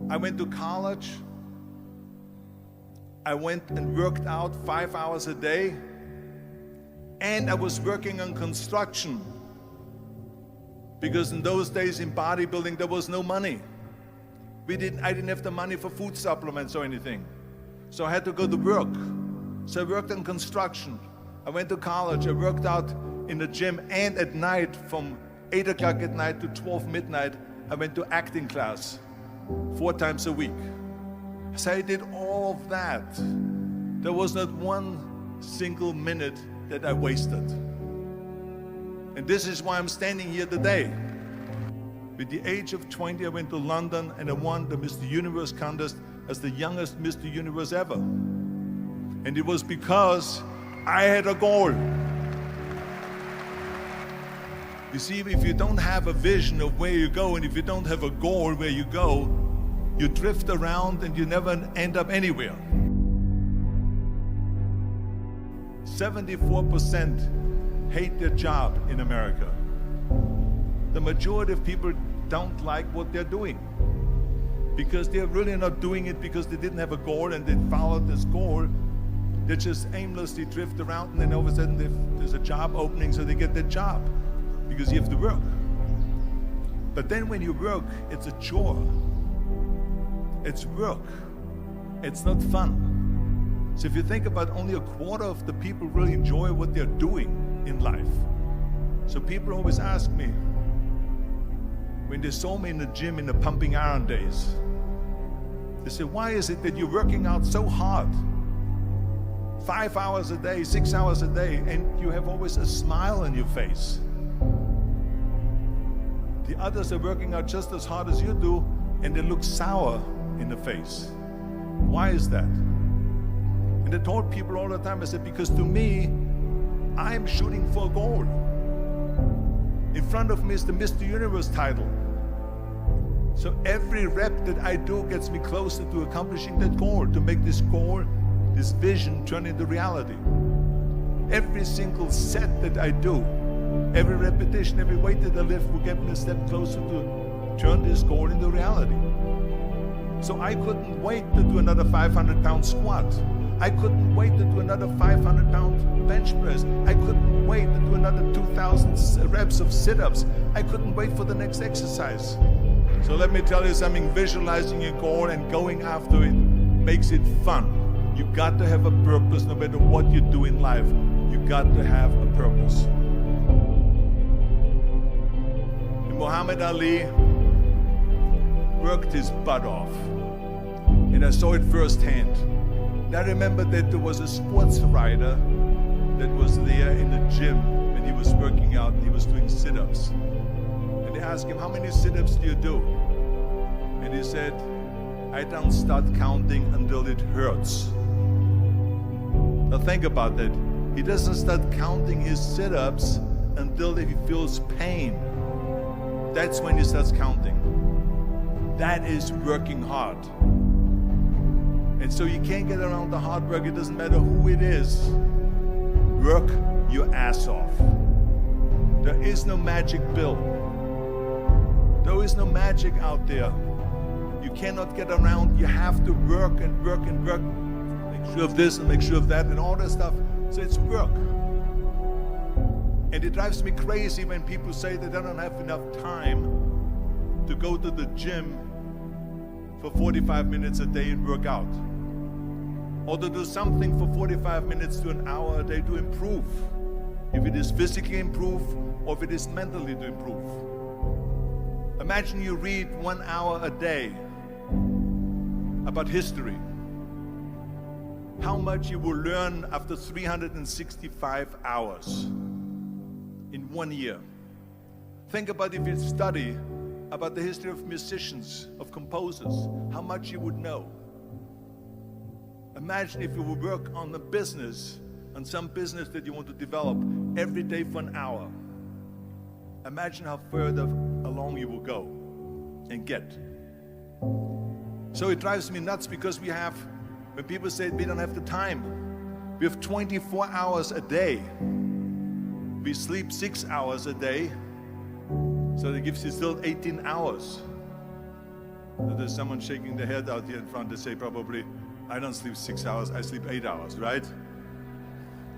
I went to college. I went and worked out 5 hours a day, and I was working on construction, because in those days in bodybuilding there was no money. I didn't have the money for food supplements or anything, so I had to go to work. So I worked on construction. I went to college. I worked out in the gym, and at night from 8 o'clock at night to 12 midnight, I went to acting class 4 times a week. So I did all of that. There was not one single minute that I wasted. And this is why I'm standing here today. With the age of 20, I went to London and I won the Mr. Universe contest as the youngest Mr. Universe ever. And it was because I had a goal. You see, if you don't have a vision of where you go, and if you don't have a goal where you go, you drift around and you never end up anywhere. 74% hate their job in America. The majority of people don't like what they're doing, because they're really not doing it because they didn't have a goal and they followed this goal. They just aimlessly drift around, and then all of a sudden there's a job opening, so they get that job because you have to work. But then when you work, it's a chore. It's work. It's not fun. So if you think about, only a quarter of the people really enjoy what they're doing in life. So people always ask me, when they saw me in the gym in the pumping iron days, they say, why is it that you're working out so hard? 5 hours a day, 6 hours a day, and you have always a smile on your face. The others are working out just as hard as you do, and they look sour in the face. Why is that? And I told people all the time, I said, because to me, I'm shooting for a goal. In front of me is the Mr. Universe title. So every rep that I do gets me closer to accomplishing that goal, to make this goal, this vision, turn into reality. Every single set that I do, every repetition, every weight that I lift will get me a step closer to turn this goal into reality. So I couldn't wait to do another 500-pound squat. I couldn't wait to do another 500-pound bench press. I couldn't wait to do another 2,000 reps of sit-ups. I couldn't wait for the next exercise. So let me tell you something, visualizing your goal and going after it makes it fun. You got to have a purpose no matter what you do in life. You got to have a purpose. And Muhammad Ali worked his butt off, and I saw it firsthand. And I remember that there was a sports writer that was there in the gym when he was working out and he was doing sit-ups. And they asked him, how many sit-ups do you do? And he said, I don't start counting until it hurts. Now think about that. He doesn't start counting his sit-ups until he feels pain. That's when he starts counting. That is working hard. And so you can't get around the hard work. It doesn't matter who it is. Work your ass off. There is no magic pill. There is no magic out there. You cannot get around. You have to work and work and work. Make sure of this and make sure of that and all that stuff. So it's work. And it drives me crazy when people say that they don't have enough time to go to the gym for 45 minutes a day and work out. Or to do something for 45 minutes to an hour a day to improve. If it is physically improve or if it is mentally to improve. Imagine you read 1 hour a day about history. How much you will learn after 365 hours in 1 year. Think about if you study about the history of musicians, of composers, how much you would know. Imagine if you would work on a business, on some business that you want to develop every day for an hour. Imagine how further along you will go and get. So it drives me nuts because when people say we don't have the time, we have 24 hours a day. We sleep 6 hours a day, so that gives you still 18 hours. There's someone shaking their head out here in front. They say probably, I don't sleep 6 hours, I sleep 8 hours, right?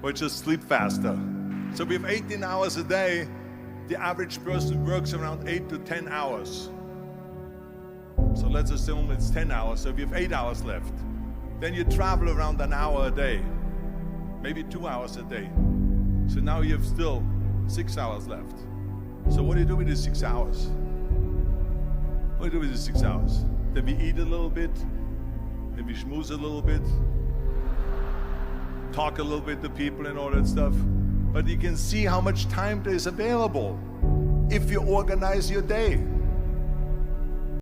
Or just sleep faster. So we have 18 hours a day. The average person works around 8 to 10 hours. So let's assume it's 10 hours, so we have 8 hours left. Then you travel around an hour a day, maybe 2 hours a day. So now you have still 6 hours left. So what do you do with these 6 hours? What do you do with these 6 hours? Then we eat a little bit, then we schmooze a little bit, talk a little bit to people and all that stuff. But you can see how much time there is available if you organize your day.